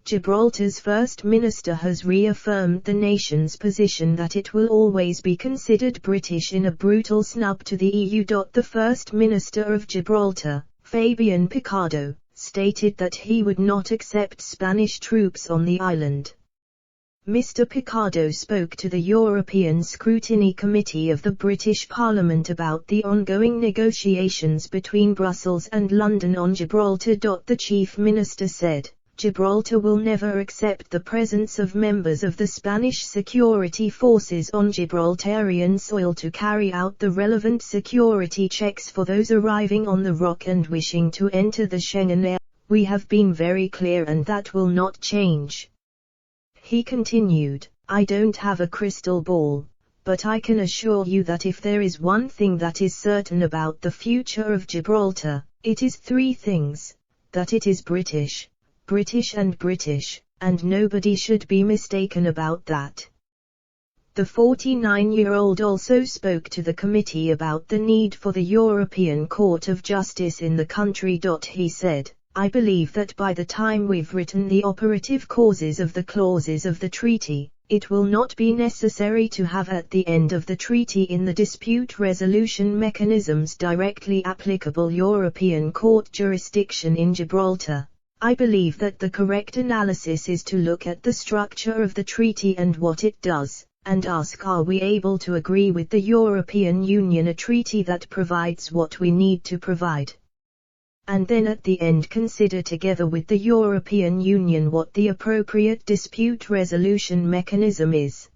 Gibraltar's First Minister has reaffirmed the nation's position that it will always be considered British in a brutal snub to the EU. The First Minister of Gibraltar, Fabian Picardo, stated that he would not accept Spanish troops on the island. Mr. Picardo spoke to the European Scrutiny Committee of the British Parliament about the ongoing negotiations between Brussels and London on Gibraltar. The Chief Minister said, "Gibraltar will never accept the presence of members of the Spanish security forces on Gibraltarian soil to carry out the relevant security checks for those arriving on the rock and wishing to enter the Schengen area. We have been very clear and that will not change." He continued, "I don't have a crystal ball, but I can assure you that if there is one thing that is certain about the future of Gibraltar, it is three things: that it is British, British and nobody should be mistaken about that." The 49-year-old also spoke to the committee about the need for the European Court of Justice in the country. He said, "I believe that by the time we've written the operative causes of the clauses of the treaty, it will not be necessary to have at the end of the treaty in the dispute resolution mechanisms directly applicable European court jurisdiction in Gibraltar. I believe that the correct analysis is to look at the structure of the treaty and what it does, and ask, are we able to agree with the European Union a treaty that provides what we need to provide? And then at the end consider together with the European Union what the appropriate dispute resolution mechanism is.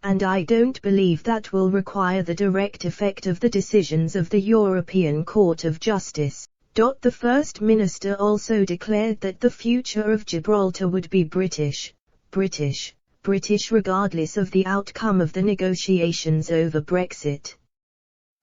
And I don't believe that will require the direct effect of the decisions of the European Court of Justice." The First Minister also declared that the future of Gibraltar would be British regardless of the outcome of the negotiations over Brexit.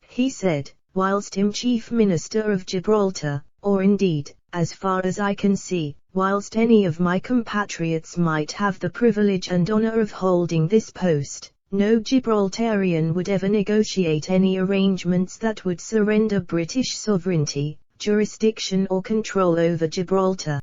He said, "Whilst I'm Chief Minister of Gibraltar, or indeed, as far as I can see, whilst any of my compatriots might have the privilege and honour of holding this post, no Gibraltarian would ever negotiate any arrangements that would surrender British sovereignty, jurisdiction or control over Gibraltar."